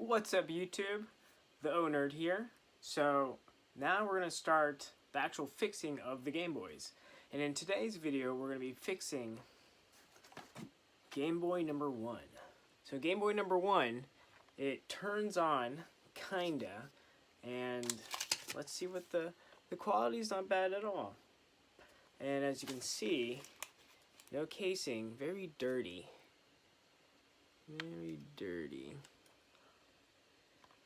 What's up YouTube? The O-Nerd here. So now we're going to start the actual fixing of the Game Boys. And in today's video we're going to be fixing Game Boy number 1. So Game Boy number 1, it turns on kinda, and let's see what the quality's not bad at all. And as you can see, no casing, very dirty. Very dirty.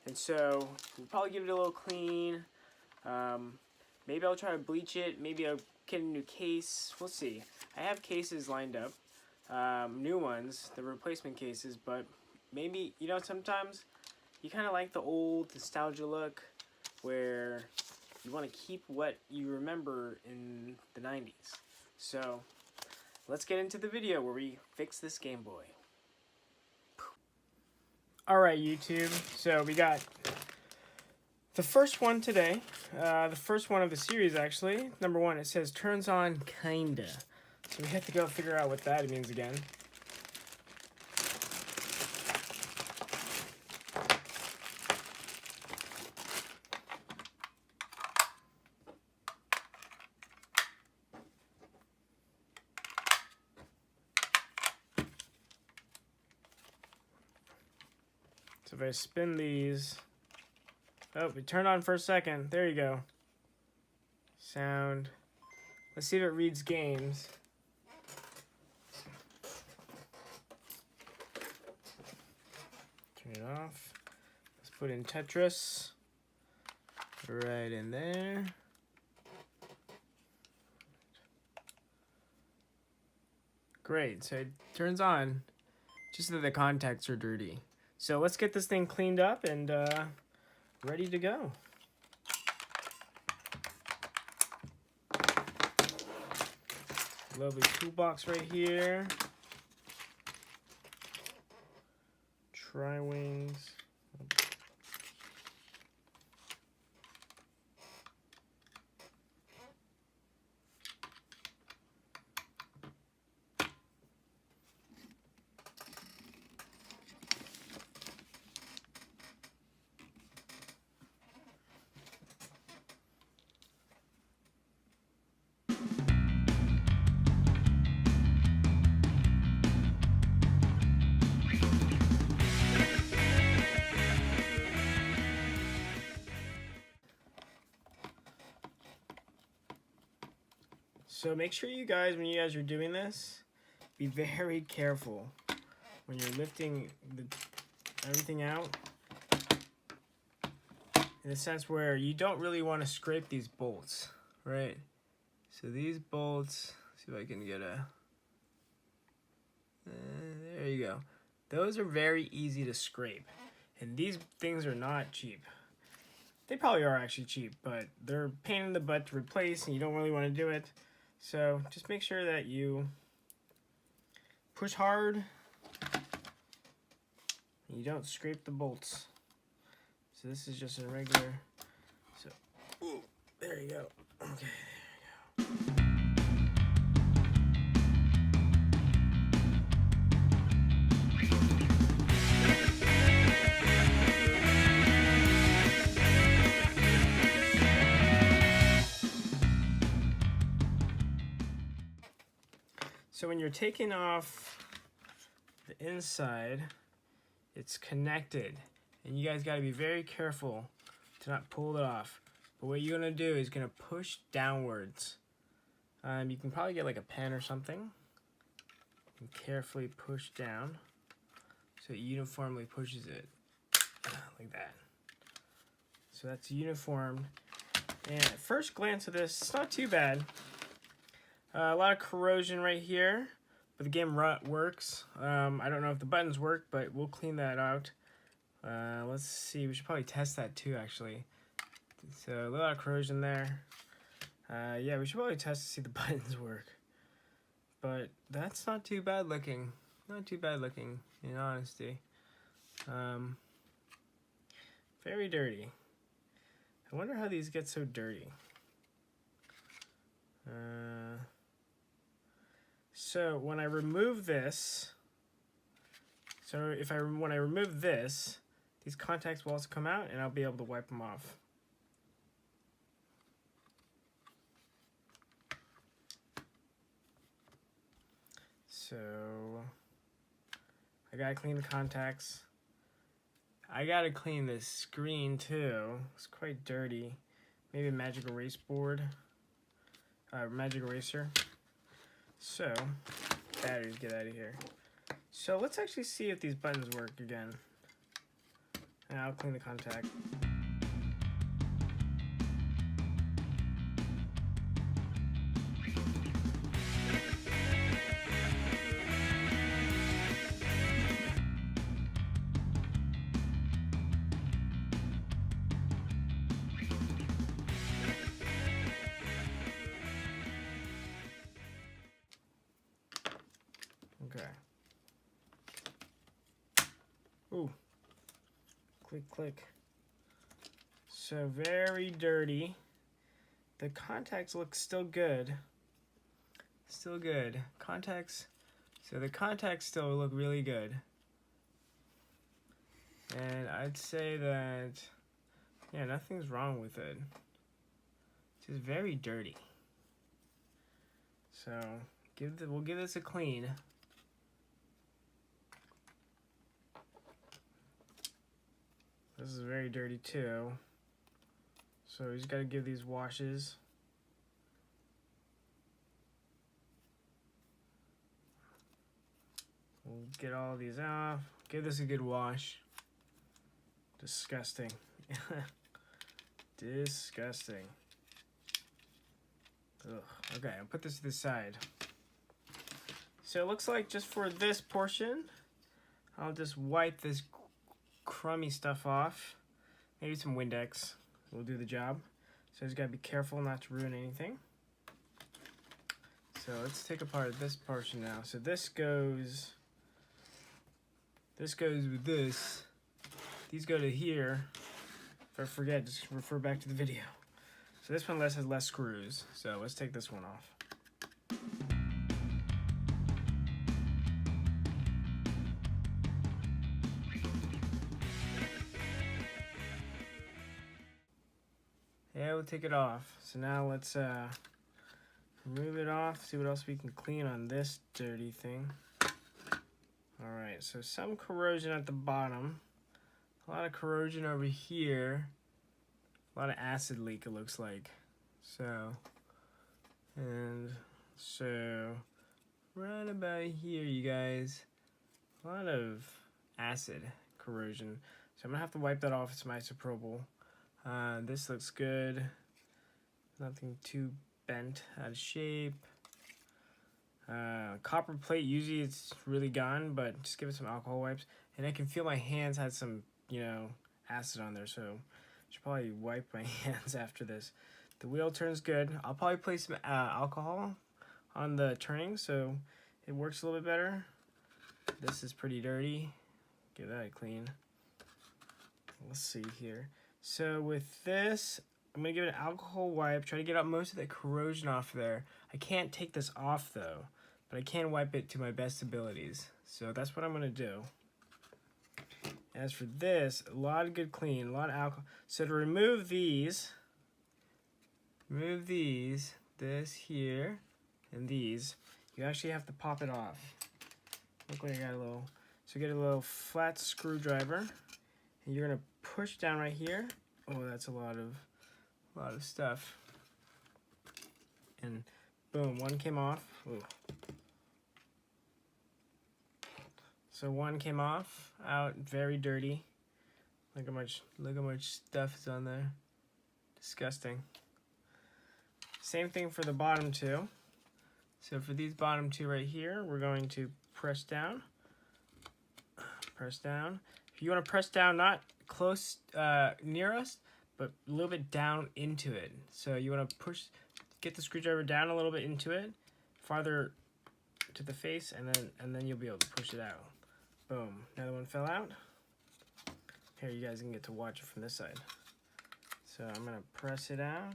And so we'll probably give it a little clean. Maybe I'll try to bleach it. Maybe I'll get a new case. We'll see. I have cases lined up, new ones, the replacement cases. But maybe, you know, sometimes you kind of like the old nostalgia look, where you want to keep what you remember in the 90s. So let's get into the video where we fix this Game Boy. Alright YouTube, so we got the first one today, the first one of the series actually. Number 1, it says turns on kinda. So we have to go figure out what that means again. So if I spin these, oh, we turned on for a second. There you go. Sound. Let's see if it reads games. Turn it off. Let's put in Tetris. Right in there. Great, so it turns on, just that the contacts are dirty. So let's get this thing cleaned up and ready to go. Lovely toolbox right here. Tri-wings. So make sure you guys, when you guys are doing this, be very careful when you're lifting everything out, in the sense where you don't really want to scrape these bolts, right? So these bolts, see if I can get a, there you go. Those are very easy to scrape, and these things are not cheap. They probably are actually cheap, but they're a pain in the butt to replace, and you don't really want to do it. So just make sure that you push hard and you don't scrape the bolts. So this is just a regular, so, ooh, there you go. Okay, there you go. So when you're taking off the inside, it's connected, and you guys got to be very careful to not pull it off. But what you're going to do is going to push downwards. You can probably get like a pen or something and carefully push down so it uniformly pushes it like that. So that's uniformed, and at first glance of this, it's not too bad. A lot of corrosion right here, but the game works. I don't know if the buttons work, but we'll clean that out. Let's see, we should probably test that too, actually. So a lot of corrosion there. Yeah, we should probably test to see the buttons work. But that's not too bad looking. Not too bad looking, in honesty. Very dirty. I wonder how these get so dirty. So when I remove this, when I remove this, these contacts will also come out and I'll be able to wipe them off. So I gotta clean the contacts. I gotta clean this screen too. It's quite dirty. Maybe a magic erase board. Magic eraser. So, batteries, get out of here. So let's actually see if these buttons work again. And I'll clean the contact. Okay. Ooh. Click, click. So very dirty. The contacts look still good. Still good. Contacts. So the contacts still look really good. And I'd say that, yeah, nothing's wrong with it. It's just very dirty. So we'll give this a clean. This is very dirty too. So we just gotta give these washes. We'll get all these off. Give this a good wash. Disgusting. Disgusting. Ugh. Okay, I'll put this to the side. So it looks like just for this portion, I'll just wipe this crummy stuff off. Maybe some Windex will do the job. So just gotta be careful not to ruin anything. So let's take apart this portion now. So this goes with this. These go to here. If I forget, just refer back to the video. So this one has less screws. So let's take this one off. Yeah, we'll take it off. So now let's remove it off, see what else we can clean on this dirty thing. Alright, so some corrosion at the bottom. A lot of corrosion over here. A lot of acid leak, it looks like. So right about here, you guys, a lot of acid corrosion. So I'm gonna have to wipe that off with some isopropyl. This looks good. Nothing too bent out of shape. Copper plate, usually it's really gone, but just give it some alcohol wipes. And I can feel my hands had some, acid on there, so I should probably wipe my hands after this. The wheel turns good. I'll probably place some alcohol on the turning so it works a little bit better. This is pretty dirty. Give that a clean. Let's see here. So with this, I'm gonna give it an alcohol wipe, try to get out most of the corrosion off there. I can't take this off though, but I can wipe it to my best abilities. So that's what I'm gonna do. As for this, a lot of good clean, a lot of alcohol. So to remove these, this here, and these, you actually have to pop it off. Look like I got a little, so get a little flat screwdriver, and you're gonna push down right here. Oh, that's a lot of stuff. And boom, one came off. Ooh. So one came off, out, very dirty. Look how much stuff is on there. Disgusting. Same thing for the bottom two. So for these bottom two right here, we're going to press down. Press down. If you want to press down, not close near us, but a little bit down into it. So you want to get the screwdriver down a little bit into it, farther to the face, and then you'll be able to push it out. Boom, another one fell out. Here, you guys can get to watch it from this side. So I'm gonna press it out.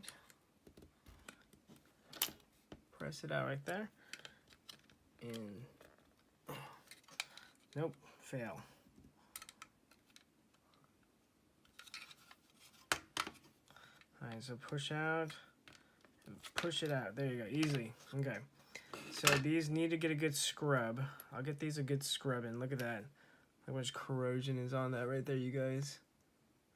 Press it out right there. And nope, fail. Alright, so push out and push it out. There you go, easy. Okay. So these need to get a good scrub. I'll get these a good scrub in. Look at that. Look how much corrosion is on that right there, you guys.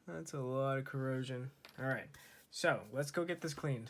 That's a lot of corrosion. Alright, so let's go get this cleaned.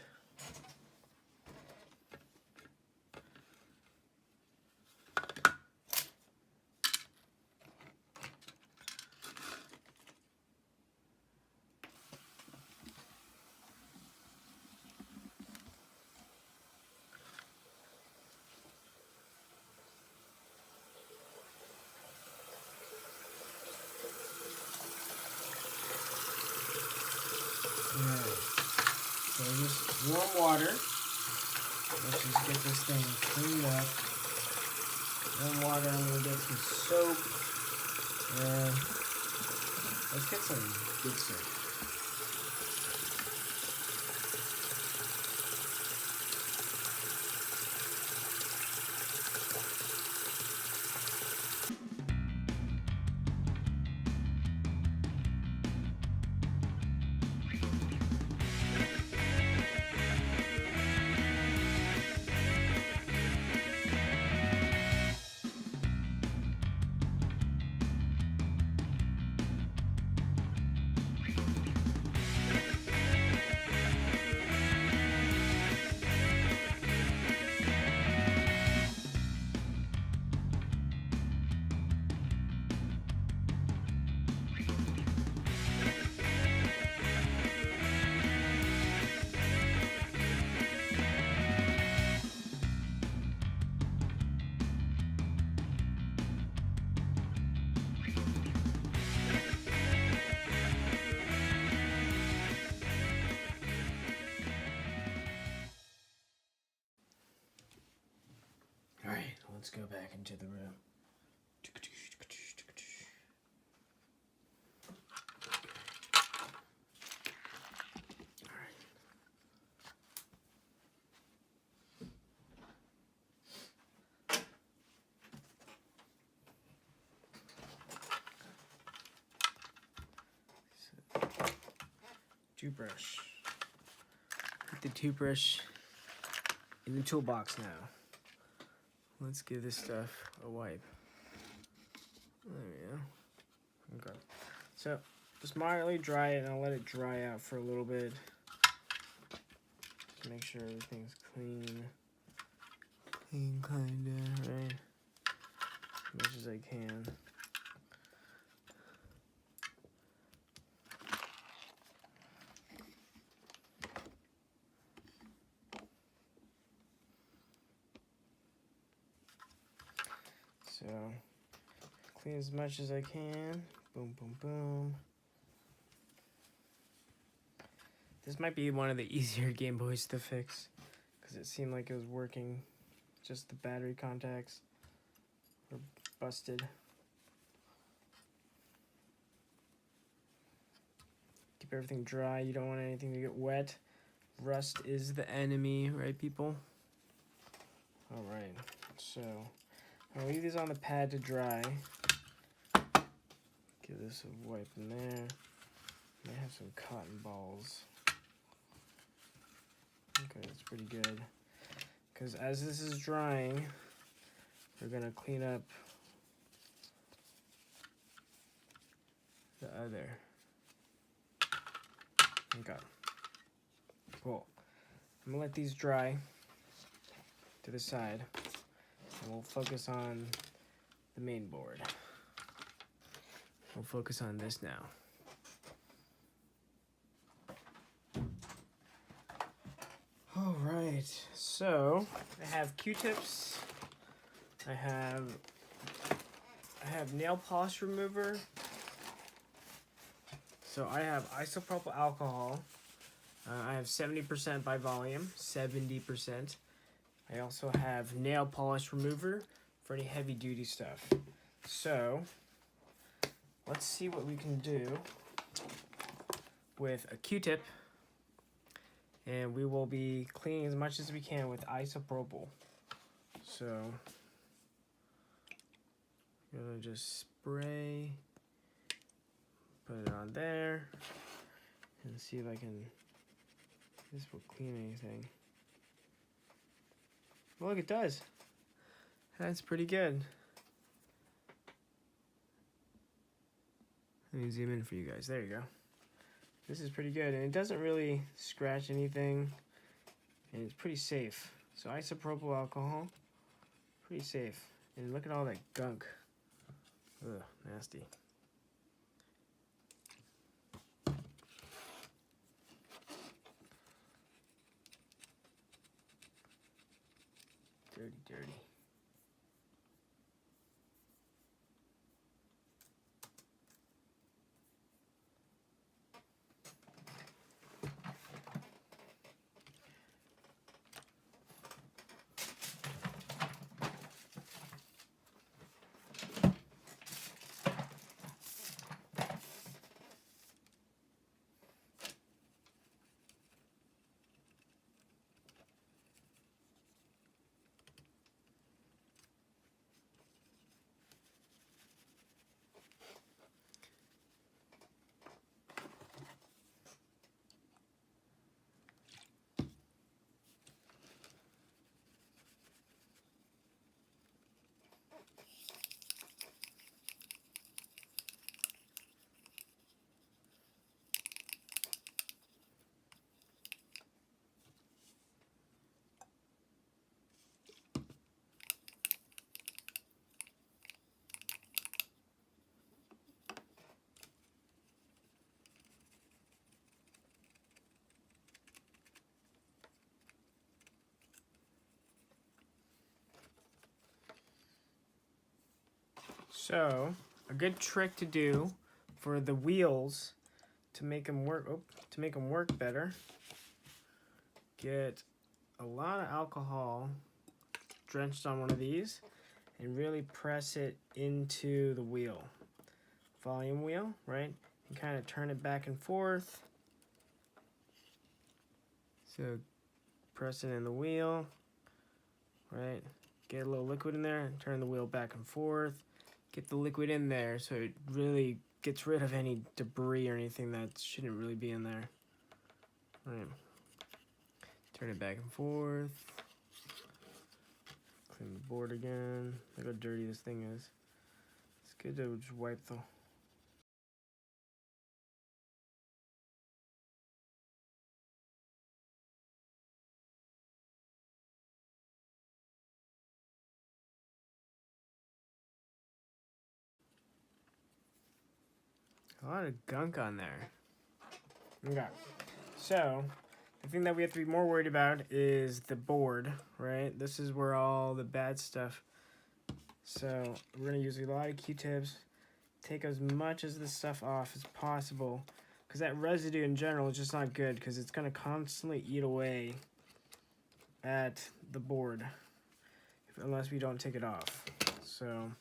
Alright, so just warm water. Let's just get this thing cleaned up. Warm water, I'm going to get some soap. And let's get some good soap. Let's go back into the room. Toothbrush. Put the toothbrush in the toolbox now. Let's give this stuff a wipe. There we go. Okay. So just moderately dry it, and I'll let it dry out for a little bit. Just make sure everything's clean. Clean, kinda, right? As much as I can. So, clean as much as I can. Boom, boom, boom. This might be one of the easier Game Boys to fix, because it seemed like it was working. Just the battery contacts were busted. Keep everything dry. You don't want anything to get wet. Rust is the enemy, right, people? Alright, so I'll leave these on the pad to dry. Give this a wipe in there. Might have some cotton balls. Okay, that's pretty good. Because as this is drying, we're going to clean up the other. Okay. Cool. I'm going to let these dry to the side. And we'll focus on the main board. We'll focus on this now. All right, so I have Q-tips. I have nail polish remover. So I have isopropyl alcohol. I have 70% by volume, 70%. I also have nail polish remover for any heavy duty stuff. So let's see what we can do with a Q-tip, and we will be cleaning as much as we can with isopropyl. So I'm gonna just spray, put it on there, and see if I can this will clean anything. Well, look, it does. That's pretty good. Let me zoom in for you guys. There you go. This is pretty good, and it doesn't really scratch anything, and it's pretty safe. So isopropyl alcohol, pretty safe. And look at all that gunk. Ugh, nasty. Dirty, dirty. So, a good trick to do for the wheels to make them work better. Get a lot of alcohol drenched on one of these and really press it into the wheel. Volume wheel, right? And kind of turn it back and forth. So, press it in the wheel, right? Get a little liquid in there, turn the wheel back and forth. Get the liquid in there so it really gets rid of any debris or anything that shouldn't really be in there. Right. Turn it back and forth. Clean the board again. Look how dirty this thing is. It's good to just wipe the... A lot of gunk on there. Okay. So, the thing that we have to be more worried about is the board, right? This is where all the bad stuff. So, we're going to use a lot of Q-tips. Take as much of this stuff off as possible. Because that residue in general is just not good. Because it's going to constantly eat away at the board. Unless we don't take it off. So...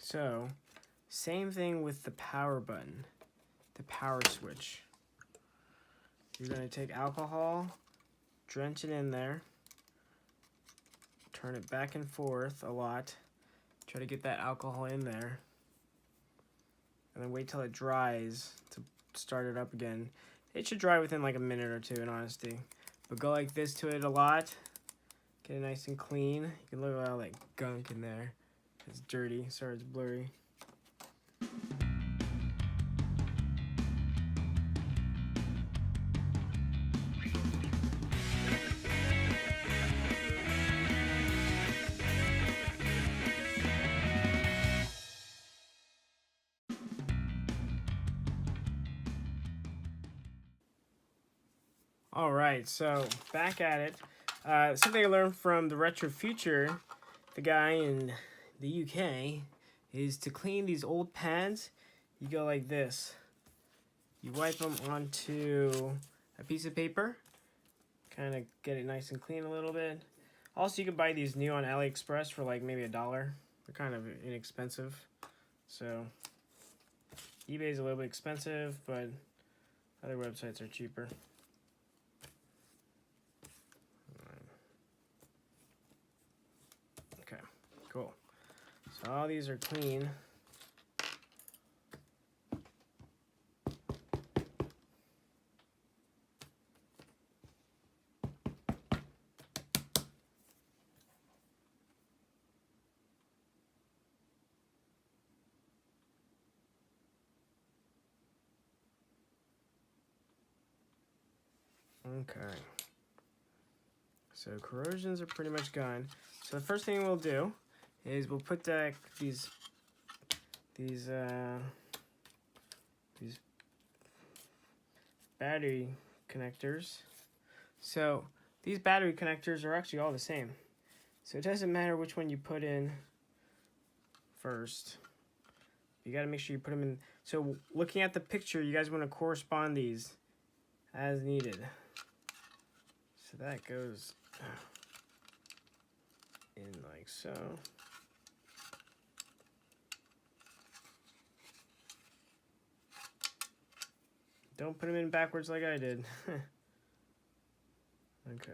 So, same thing with the power button, the power switch. You're going to take alcohol, drench it in there, turn it back and forth a lot, try to get that alcohol in there, and then wait till it dries to start it up again. It should dry within like a minute or two, in honesty. But go like this to it a lot, get it nice and clean. You can look at all that gunk in there. It's dirty, sorry it's blurry. Alright, so back at it. Something I learned from the Retro Future, the guy in the UK, is to clean these old pads, you go like this. You wipe them onto a piece of paper, kind of get it nice and clean a little bit. Also, you can buy these new on AliExpress for like maybe $1. They're kind of inexpensive. So, eBay is a little bit expensive, but other websites are cheaper. All these are clean. Okay. So corrosions are pretty much gone. So the first thing we'll do is we'll put these battery connectors. So these battery connectors are actually all the same. So it doesn't matter which one you put in first. You got to make sure you put them in. So looking at the picture, you guys want to correspond these as needed. So that goes in like so. Don't put them in backwards like I did. Okay.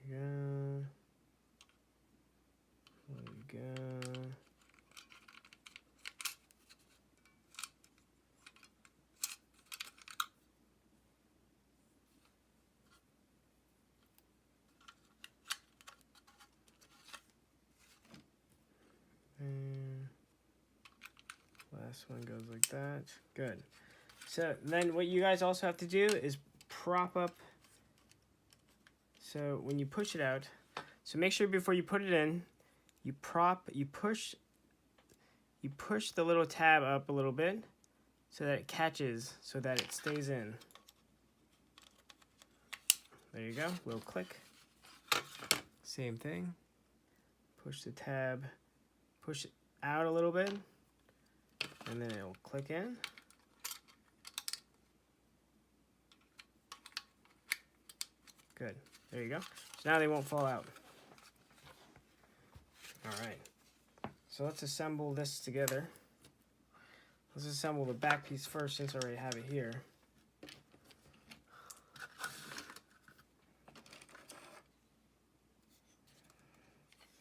There we go. And last one goes like that. Good. So then what you guys also have to do is prop up. So when you push it out, so make sure before you put it in, you push the little tab up a little bit so that it catches, so that it stays in. There you go, little click. Same thing. Push the tab, push it out a little bit, and then it'll click in. Good. There you go. So now they won't fall out. All right. So let's assemble this together. Let's assemble the back piece first, since I already have it here.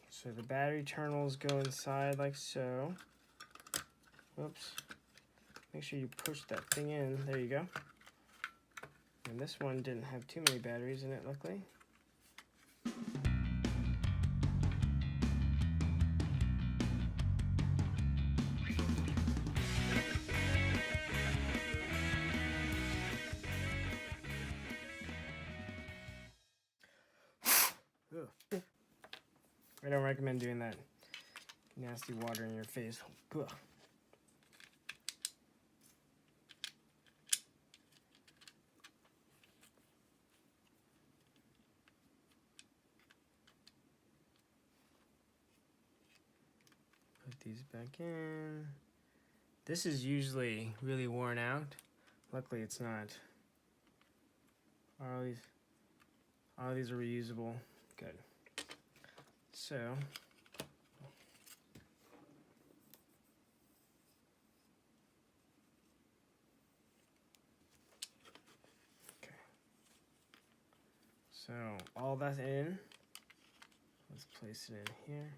So the battery terminals go inside like so. Whoops. Make sure you push that thing in. There you go. And this one didn't have too many batteries in it, luckily. I don't recommend doing that. Nasty water in your face. Ugh. Put these back in. This is usually really worn out. Luckily it's not. All these are reusable. Good. So okay. So all that's in. Let's place it in here.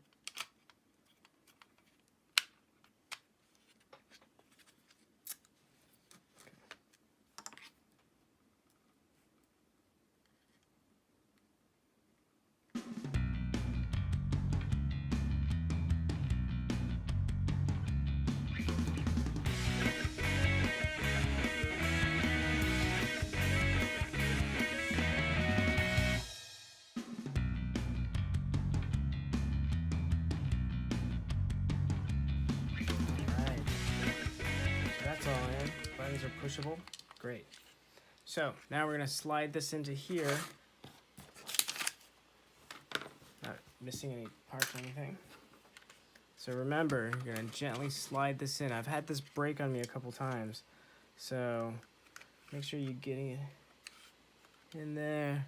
Buttons are pushable. Great. So now we're going to slide this into here. Not missing any parts or anything. So remember, you're going to gently slide this in. I've had this break on me a couple times. So make sure you're getting it in there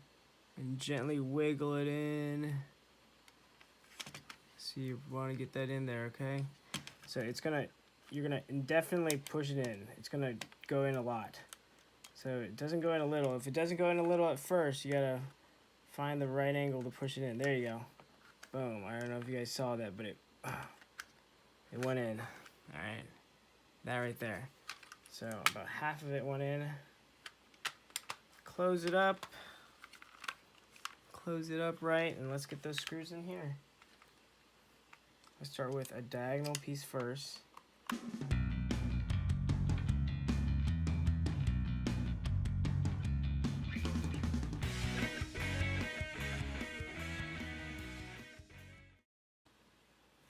and gently wiggle it in. So you want to get that in there, okay? So you're gonna indefinitely push it in. It's gonna go in a lot. So it doesn't go in a little. If it doesn't go in a little at first, you gotta find the right angle to push it in. There you go. Boom. I don't know if you guys saw that, but it went in. All right, that right there. So about half of it went in. Close it up. Close it up right, and let's get those screws in here. Let's start with a diagonal piece first.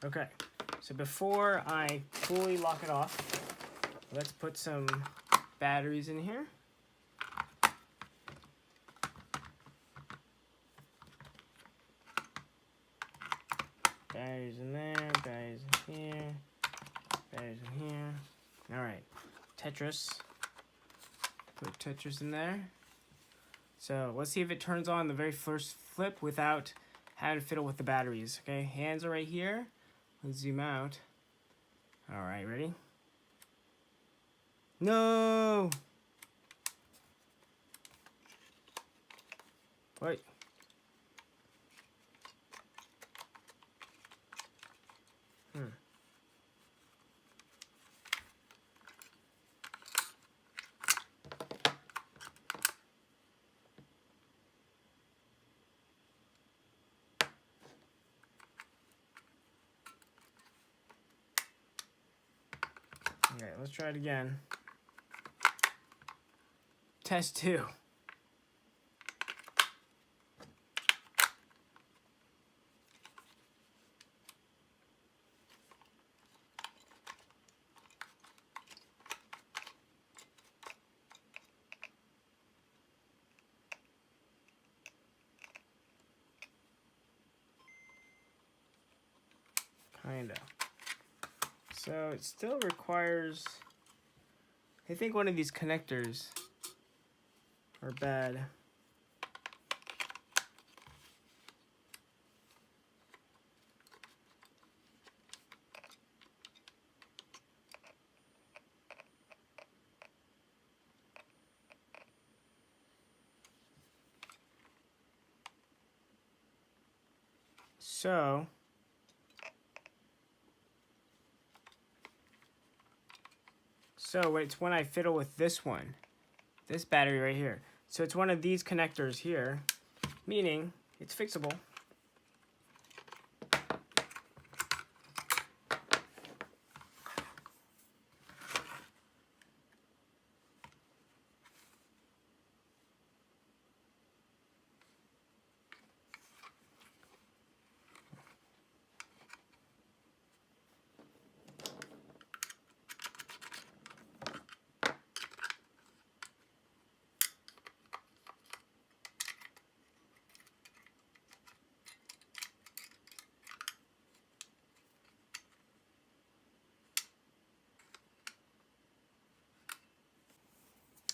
Okay, so before I fully lock it off, let's put some batteries in here. Batteries in there, batteries in here, batteries in here. All right, Tetris. Put Tetris in there. So let's see if it turns on the very first flip without having to fiddle with the batteries. Okay, hands are right here. Let's zoom out. All right, ready? No! Wait. Okay, let's try it again. Test 2. Kinda. So it still requires, I think one of these connectors are bad. So it's when I fiddle with this one, this battery right here. So it's one of these connectors here, meaning it's fixable.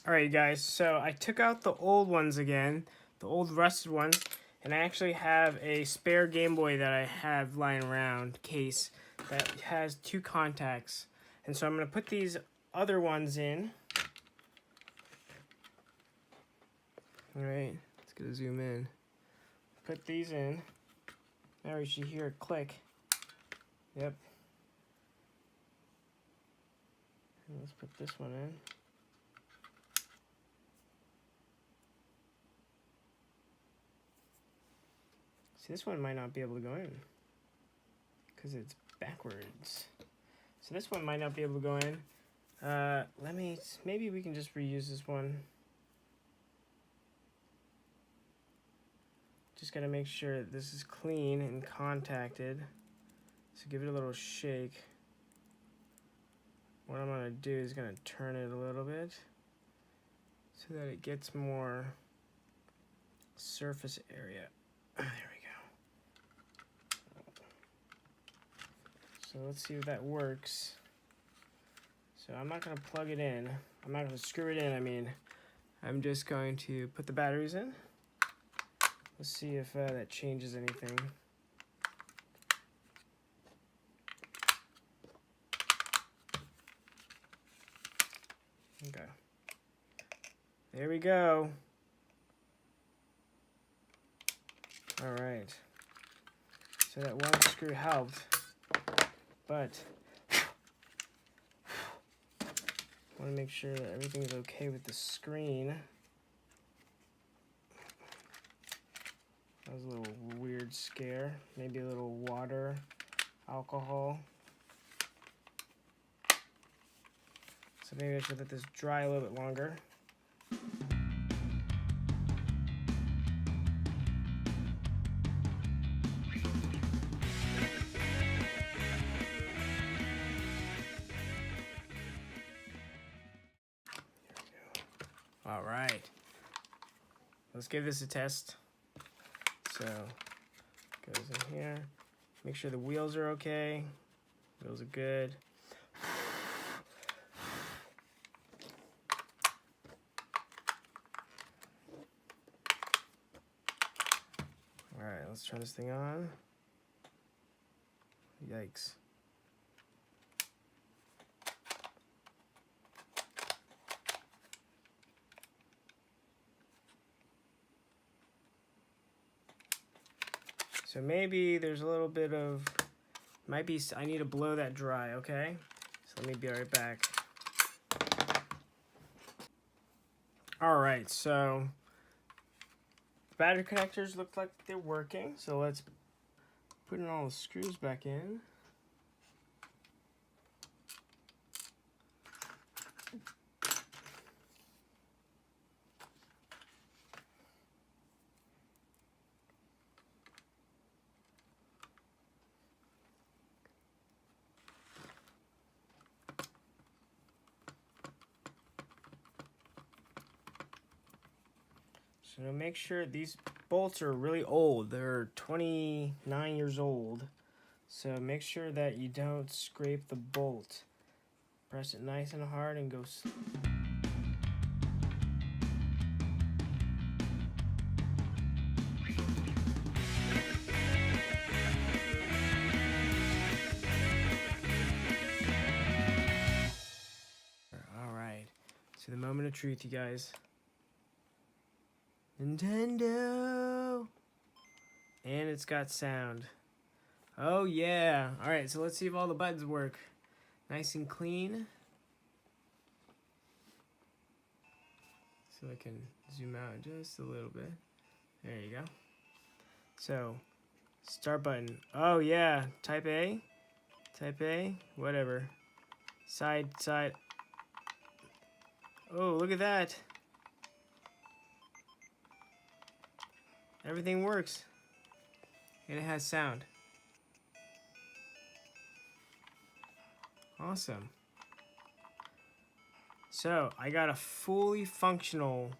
Alright guys, so I took out the old ones again, the old rusted ones, and I actually have a spare Game Boy that I have lying around case that has 2 contacts. And so I'm going to put these other ones in. Alright, let's go zoom in. Put these in. Now you should hear it click. Yep. And let's put this one in. See, this one might not be able to go in because it's backwards. So this one might not be able to go in. Maybe we can just reuse this one. Just gotta make sure that this is clean and contacted. So give it a little shake. What I'm gonna do is gonna turn it a little bit so that it gets more surface area. There we go. So let's see if that works. So I'm not going to plug it in. I'm not going to screw it in, I mean. I'm just going to put the batteries in. Let's see if that changes anything. Okay. There we go. All right. So that one screw helped, but I want to make sure that everything's okay with the screen. That was a little weird scare. Maybe a little water, alcohol. So maybe I should let this dry a little bit longer. All right, let's give this a test. So, goes in here. Make sure the wheels are okay. Wheels are good. All right, let's turn this thing on. Yikes. So maybe there's a little bit of, I need to blow that dry, okay? So let me be right back. All right, so the battery connectors look like they're working. So let's put in all the screws back in. So make sure these bolts are really old. They're 29 years old. So make sure that you don't scrape the bolt. Press it nice and hard and go. All right. So the moment of truth, you guys. Nintendo! And it's got sound. Oh yeah! Alright, so let's see if all the buttons work. Nice and clean. So I can zoom out just a little bit. There you go. So, start button. Oh yeah! Type A. Type A. Whatever. Side. Oh, look at that! Everything works. And it has sound. Awesome. So, I got a fully functional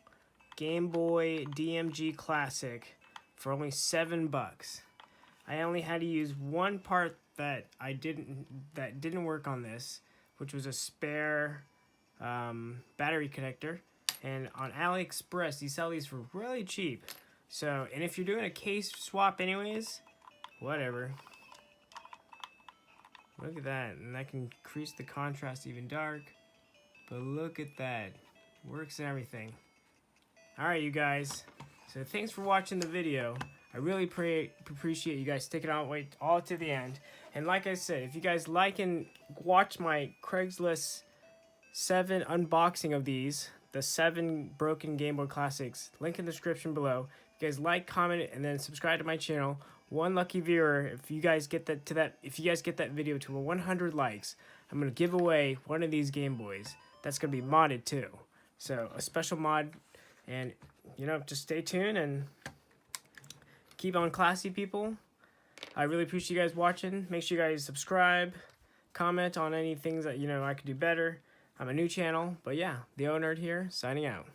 Gameboy DMG Classic for only $7. I only had to use one part that didn't work on this, which was a spare battery connector. And on AliExpress, you sell these for really cheap. So, and if you're doing a case swap anyways, whatever. Look at that, and I can increase the contrast even dark. But look at that, works and everything. Alright, you guys, so thanks for watching the video. I really appreciate you guys sticking out all to the end. And like I said, if you guys like and watch my Craigslist 7 unboxing of these, the 7 broken Game Boy Classics, link in the description below. If you guys like, comment, and then subscribe to my channel. One lucky viewer, if you guys get that video to 100 likes, I'm gonna give away one of these Game Boys. That's gonna be modded too. So a special mod, and you know, just stay tuned and keep on classy, people. I really appreciate you guys watching. Make sure you guys subscribe, comment on any things that I could do better. I'm a new channel, but yeah, the O Nerd here, signing out.